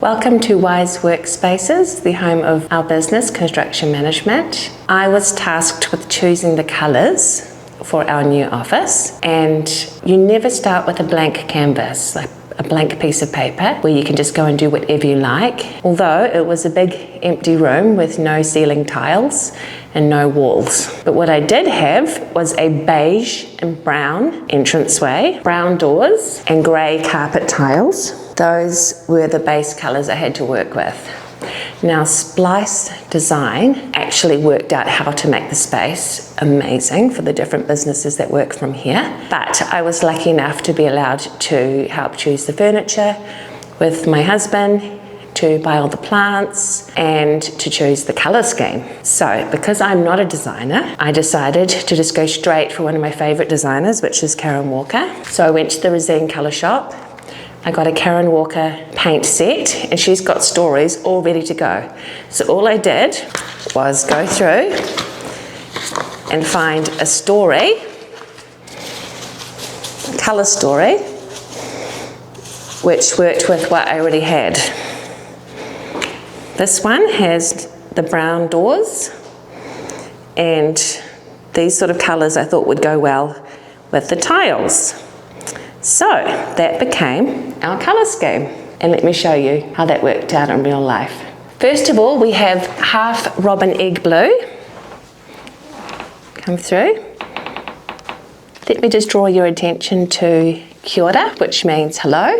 Welcome to Wise Workspaces, the home of our business, Construction Management. I was tasked with choosing the colours for our new office, and you never start with a blank canvas, like a blank piece of paper where you can just go and do whatever you like. Although it was a big empty room with no ceiling tiles and no walls. But what I did have was a beige and brown entranceway, brown doors and grey carpet tiles. Those were the base colours I had to work with. Now Splice Design actually worked out how to make the space amazing for the different businesses that work from here. But I was lucky enough to be allowed to help choose the furniture with my husband, to buy all the plants and to choose the colour scheme. So because I'm not a designer, I decided to just go straight for one of my favourite designers, which is Karen Walker. So I went to the Resine Colour Shop. I got a Karen Walker paint set, and she's got stories all ready to go. So all I did was go through and find a story, colour story, which worked with what I already had. This one has the brown doors, and these sort of colours I thought would go well with the tiles. So that became our colour scheme, and let me show you how that worked out in real life. First of all, we have half robin egg blue come through. Let me just draw your attention to kia ora, which means hello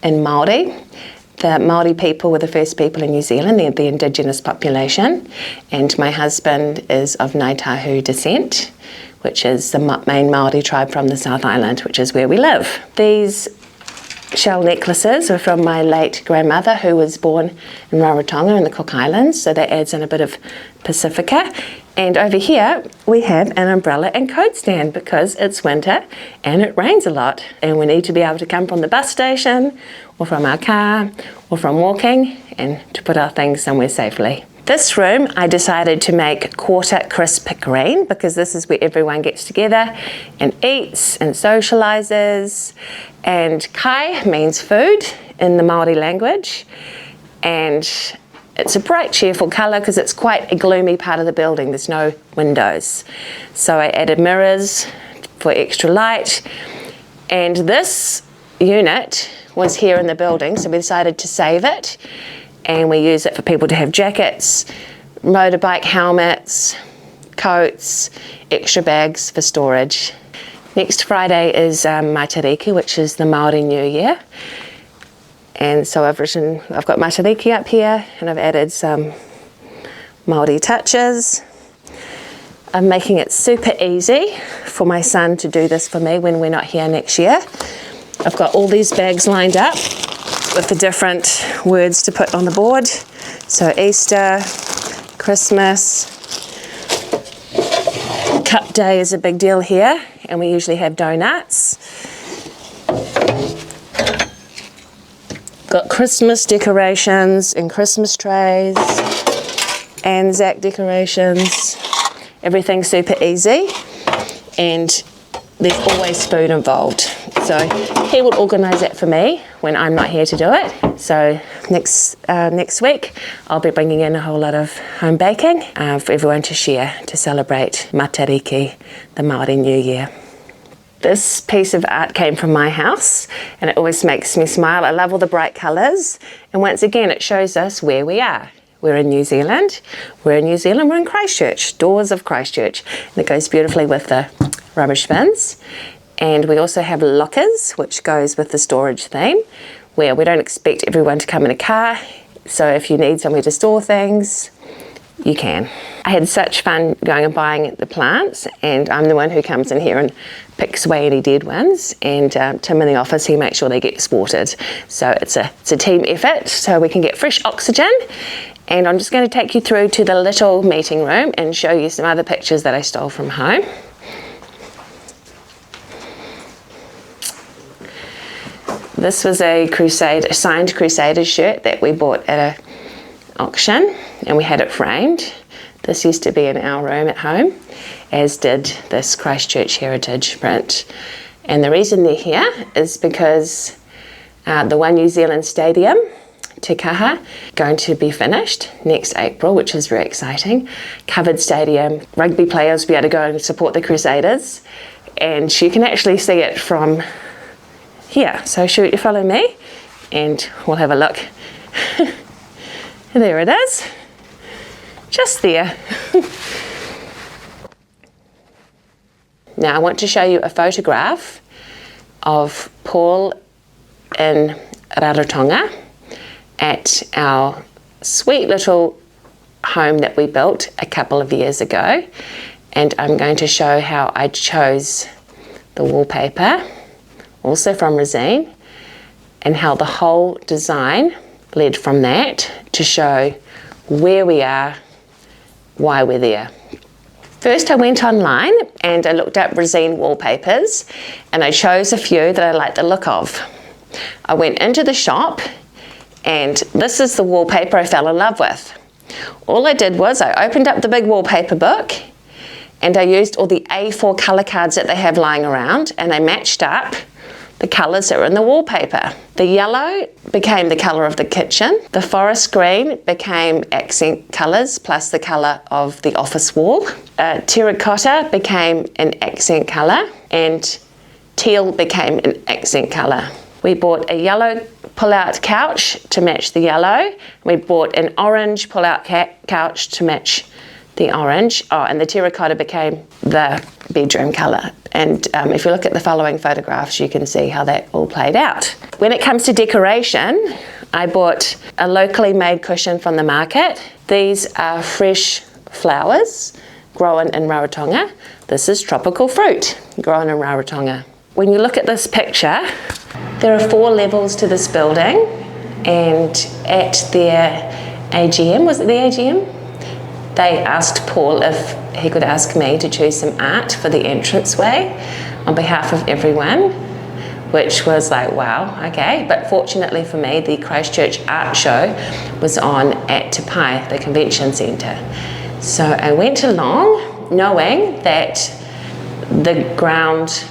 in Māori. The Māori people were the first people in New Zealand. They're the indigenous population, and my husband is of Ngāi Tahu descent, which is the main Māori tribe from the South Island, which is where we live. These shell necklaces are from my late grandmother, who was born in Rarotonga in the Cook Islands, so that adds in a bit of Pasifika. And over here we have an umbrella and coat stand because it's winter and it rains a lot, and we need to be able to come from the bus station or from our car or from walking and to put our things somewhere safely. This room I decided to make quarter crisp green because this is where everyone gets together and eats and socialises. And kai means food in the Māori language, and it's a bright cheerful colour because it's quite a gloomy part of the building. There's no windows. So I added mirrors for extra light, and this unit was here in the building, so we decided to save it. And we use it for people to have jackets, motorbike helmets, coats, extra bags for storage. Next Friday is Mātariki, which is the Māori New Year. And so I've got Mātariki up here, and I've added some Māori touches. I'm making it super easy for my son to do this for me when we're not here next year. I've got all these bags lined up with the different words to put on the board. So Easter, Christmas, Cup Day is a big deal here, and we usually have donuts. Got Christmas decorations and Christmas trays, Anzac decorations. Everything's super easy, and there's always food involved. So he will organise that for me when I'm not here to do it. So next week I'll be bringing in a whole lot of home baking for everyone to share to celebrate Mātariki, the Māori New Year. This piece of art came from my house, and it always makes me smile. I love all the bright colours, and once again it shows us where we are. We're in New Zealand. We're in Christchurch, doors of Christchurch, and it goes beautifully with the rubbish bins. And we also have lockers, which goes with the storage theme, where we don't expect everyone to come in a car. So if you need somewhere to store things, you can. I had such fun going and buying the plants, and I'm the one who comes in here and picks away any dead ones. And Tim in the office, he makes sure they get watered. So it's a team effort, so we can get fresh oxygen. And I'm just going to take you through to the little meeting room and show you some other pictures that I stole from home. This was a signed Crusaders shirt that we bought at an auction, and we had it framed. This used to be in our room at home, as did this Christchurch heritage print. And the reason they're here is because the One New Zealand Stadium Te Kaha, going to be finished next April, which is very exciting. Covered stadium, rugby players will be able to go and support the Crusaders, and you can actually see it from here. So should you follow me and we'll have a look. There it is, just there. Now I want to show you a photograph of Paul in Rarotonga at our sweet little home that we built a couple of years ago, and I'm going to show how I chose the wallpaper, also from Resine, and how the whole design led from that to show where we are, why we're there. First I went online and I looked up Resine wallpapers, and I chose a few that I liked the look of. I went into the shop, and this is the wallpaper I fell in love with. All I did was I opened up the big wallpaper book, and I used all the A4 colour cards that they have lying around, and I matched up the colours that were in the wallpaper. The yellow became the colour of the kitchen, the forest green became accent colours plus the colour of the office wall, terracotta became an accent colour, and teal became an accent colour. We bought a yellow pull-out couch to match the yellow. We bought an orange pull-out couch to match the orange. Oh, and the terracotta became the bedroom colour. And if you look at the following photographs, you can see how that all played out. When it comes to decoration, I bought a locally made cushion from the market. These are fresh flowers grown in Rarotonga. This is tropical fruit grown in Rarotonga. When you look at this picture, there are 4 levels to this building, and at their AGM, was it the AGM? They asked Paul if he could ask me to choose some art for the entranceway on behalf of everyone, which was like, wow, okay. But fortunately for me, the Christchurch art show was on at Te Pai, the convention centre. So I went along knowing that the ground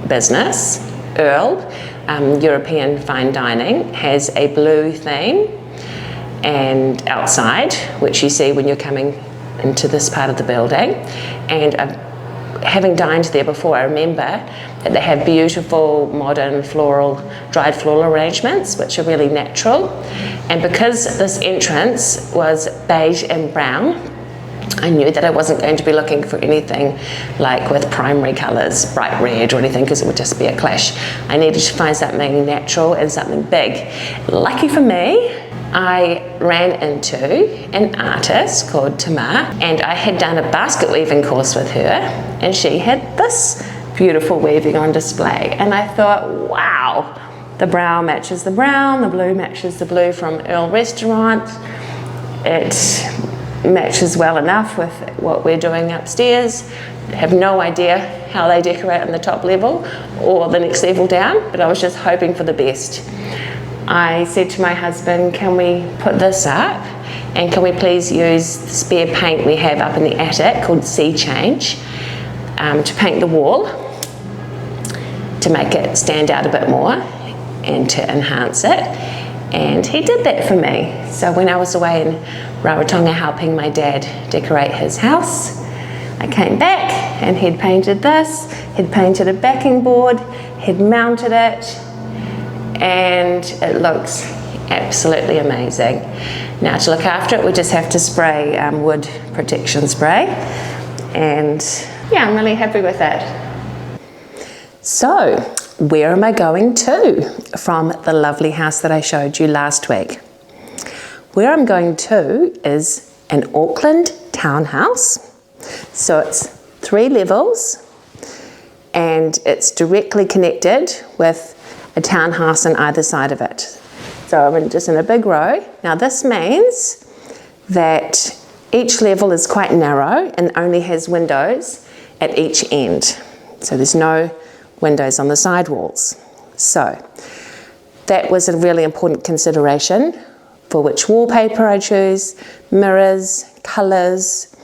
business, Earl, European Fine Dining, has a blue theme, and outside, which you see when you're coming into this part of the building. And having dined there before, I remember that they have beautiful modern dried floral arrangements, which are really natural. And because this entrance was beige and brown, I knew that I wasn't going to be looking for anything like with primary colours, bright red or anything, because it would just be a clash. I needed to find something natural and something big. Lucky for me, I ran into an artist called Tamar, and I had done a basket weaving course with her, and she had this beautiful weaving on display. And I thought, wow, the brown matches the brown, the blue matches the blue from Earl Restaurant. It matches well enough with what we're doing upstairs. Have no idea how they decorate on the top level or the next level down, but I was just hoping for the best. I said to my husband, can we put this up, and can we please use the spare paint we have up in the attic called Sea Change to paint the wall to make it stand out a bit more and to enhance it. And he did that for me. So when I was away in Rarotonga helping my dad decorate his house, I came back and he'd painted this, he'd painted a backing board, he'd mounted it, and it looks absolutely amazing. Now to look after it, we just have to spray wood protection spray, and yeah, I'm really happy with that. So where am I going to from the lovely house that I showed you last week? Where I'm going to is an Auckland townhouse. So it's 3 levels, and it's directly connected with a townhouse on either side of it. So I'm just in a big row. Now this means that each level is quite narrow and only has windows at each end. So there's no windows on the side walls. So that was a really important consideration for which wallpaper I choose, mirrors, colours,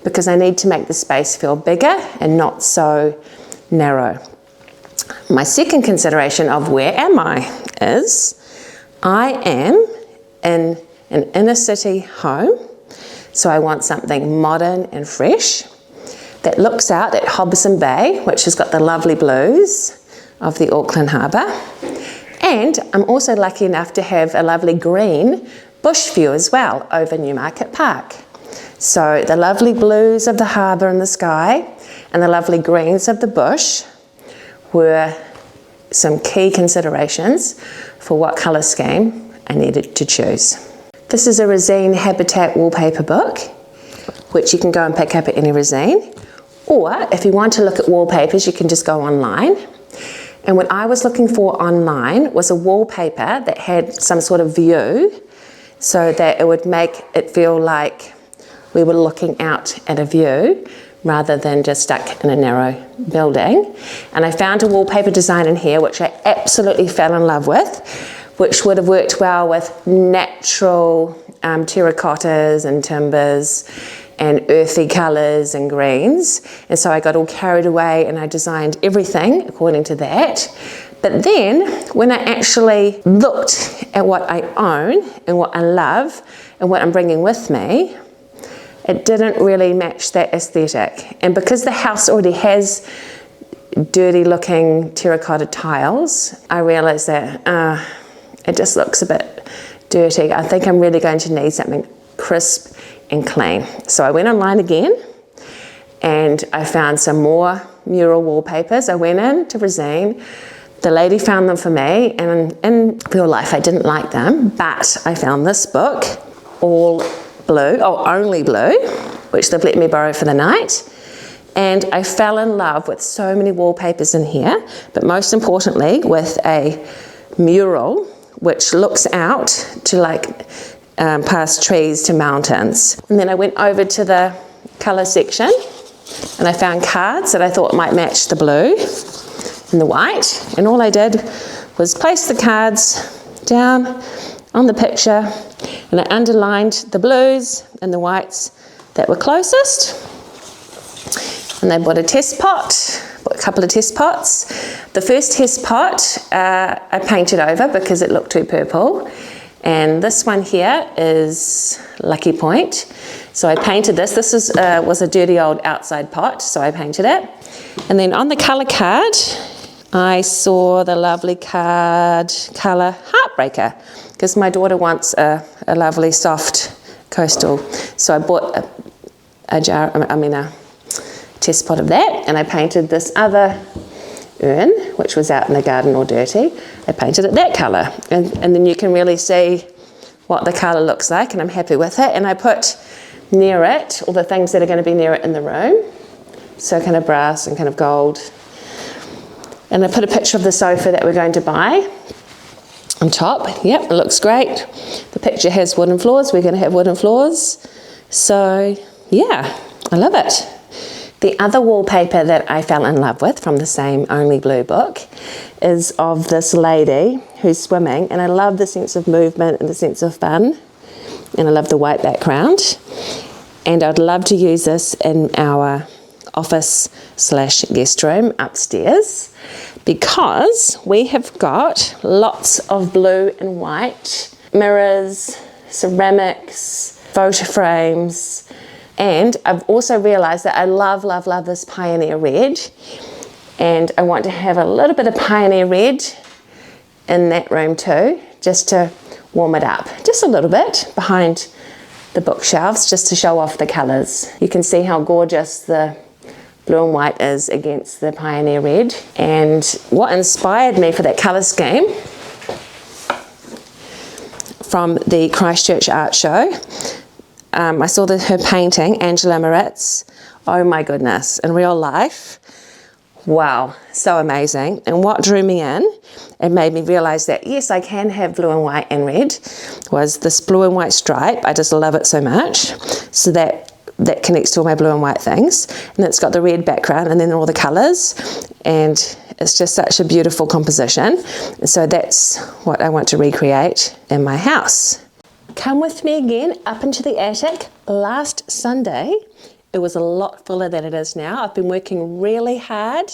because I need to make the space feel bigger and not so narrow. My second consideration of where am I is I am in an inner city home. So I want something modern and fresh that looks out at Hobson Bay, which has got the lovely blues of the Auckland Harbour. And I'm also lucky enough to have a lovely green bush view as well over Newmarket Park. So the lovely blues of the harbour and the sky and the lovely greens of the bush were some key considerations for what colour scheme I needed to choose. This is a Resine Habitat wallpaper book, which you can go and pick up at any Resine. Or if you want to look at wallpapers, you can just go online. And what I was looking for online was a wallpaper that had some sort of view so that it would make it feel like we were looking out at a view rather than just stuck in a narrow building. And I found a wallpaper design in here which I absolutely fell in love with, which would have worked well with natural terracottas and timbers and earthy colours and greens. And so I got all carried away and I designed everything according to that. But then when I actually looked at what I own and what I love and what I'm bringing with me, it didn't really match that aesthetic. And because the house already has dirty looking terracotta tiles, I realised that it just looks a bit dirty. I think I'm really going to need something crisp and clean. So I went online again and I found some more mural wallpapers. I went in to Resine. The lady found them for me, and in real life I didn't like them, but I found this book, all blue, only blue, which they've let me borrow for the night. And I fell in love with so many wallpapers in here, but most importantly with a mural which looks out to like past trees to mountains. And then I went over to the colour section and I found cards that I thought might match the blue and the white. And all I did was place the cards down on the picture and I underlined the blues and the whites that were closest. And I bought a test pot, bought a couple of test pots. The first test pot I painted over because it looked too purple. And this one here is Lucky Point. So I painted this. This was a dirty old outside pot, so I painted it. And then on the colour card, I saw the lovely card colour Heartbreaker, because my daughter wants a lovely soft coastal. So I bought a test pot of that, and I painted this other urn, which was out in the garden all dirty. I painted it that colour, and then you can really see what the colour looks like, and I'm happy with it. And I put near it all the things that are going to be near it in the room, so kind of brass and kind of gold. And I put a picture of the sofa that we're going to buy on top. Yep, it looks great. The picture has wooden floors. We're going to have wooden floors. So yeah, I love it. The other wallpaper that I fell in love with from the same Only Blue book is of this lady who's swimming, and I love the sense of movement and the sense of fun, and I love the white background. And I'd love to use this in our office/guest room upstairs, because we have got lots of blue and white mirrors, ceramics, photo frames. And I've also realised that I love, love, love this Pioneer Red, and I want to have a little bit of Pioneer Red in that room too, just to warm it up, just a little bit behind the bookshelves, just to show off the colours. You can see how gorgeous the blue and white is against the Pioneer Red. And what inspired me for that colour scheme from the Christchurch art show, I saw her painting, Angela Moritz. Oh my goodness, in real life, wow, so amazing. And what drew me in and made me realise that yes, I can have blue and white and red, was this blue and white stripe. I just love it so much. So that connects to all my blue and white things. And it's got the red background and then all the colours. And it's just such a beautiful composition. And so that's what I want to recreate in my house. Come with me again up into the attic. Last Sunday, it was a lot fuller than it is now. I've been working really hard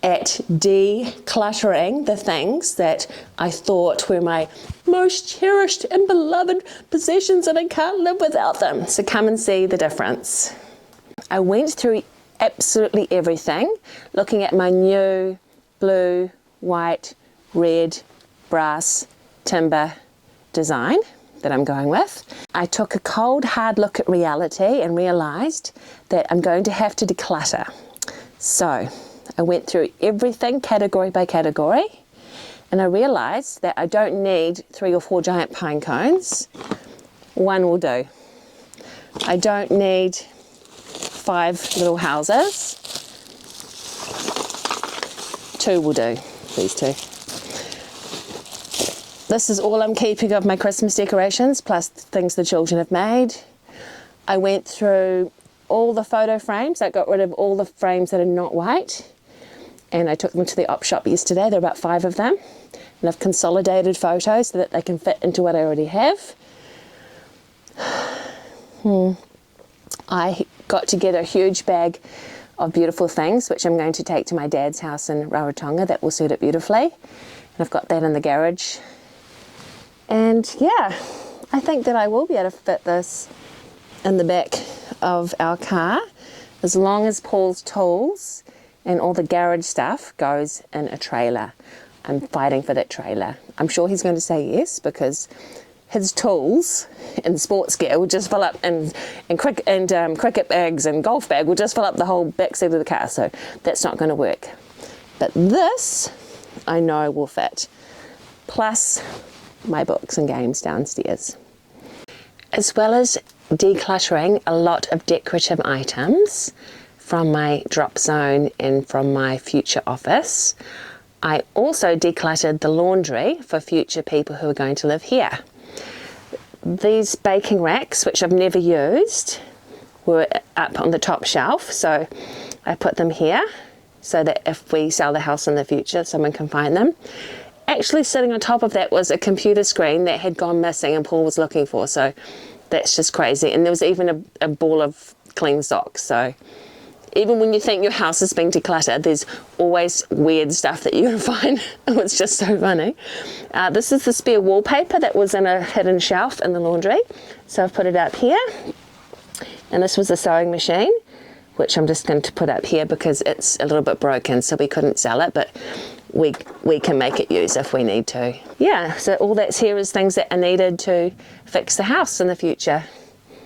at decluttering the things that I thought were my most cherished and beloved possessions, and I can't live without them. So come and see the difference. I went through absolutely everything, looking at my new blue, white, red, brass, timber design that I'm going with. I took a cold, hard look at reality and realised that I'm going to have to declutter. So I went through everything category by category, and I realised that I don't need 3 or 4 giant pine cones. 1 will do. I don't need 5 little houses. 2 will do, these 2. This is all I'm keeping of my Christmas decorations, plus things the children have made. I went through all the photo frames. I got rid of all the frames that are not white, and I took them to the op shop yesterday. There are about 5 of them, and I've consolidated photos so that they can fit into what I already have. I got together a huge bag of beautiful things, which I'm going to take to my dad's house in Rarotonga. That will suit it beautifully, and I've got that in the garage. And yeah, I think that I will be able to fit this in the back of our car, as long as Paul's tools and all the garage stuff goes in a trailer. I'm fighting for that trailer. I'm sure he's going to say yes, because his tools and sports gear will just fill up, and cricket bags and golf bag will just fill up the whole back seat of the car, so that's not going to work. But this, I know will fit. Plus my books and games downstairs. As well as decluttering a lot of decorative items from my drop zone and from my future office, I also decluttered the laundry for future people who are going to live here. These baking racks, which I've never used, were up on the top shelf, so I put them here so that if we sell the house in the future, someone can find them. Actually sitting on top of that was a computer screen that had gone missing and Paul was looking for, so that's just crazy. And there was even a ball of clean socks. So even when you think your house is being decluttered, there's always weird stuff that you can find. It's just so funny. This is the spare wallpaper that was in a hidden shelf in the laundry, so I've put it up here. And this was a sewing machine, which I'm just going to put up here because it's a little bit broken, so we couldn't sell it, but we can make it use if we need to. Yeah, so all that's here is things that are needed to fix the house in the future.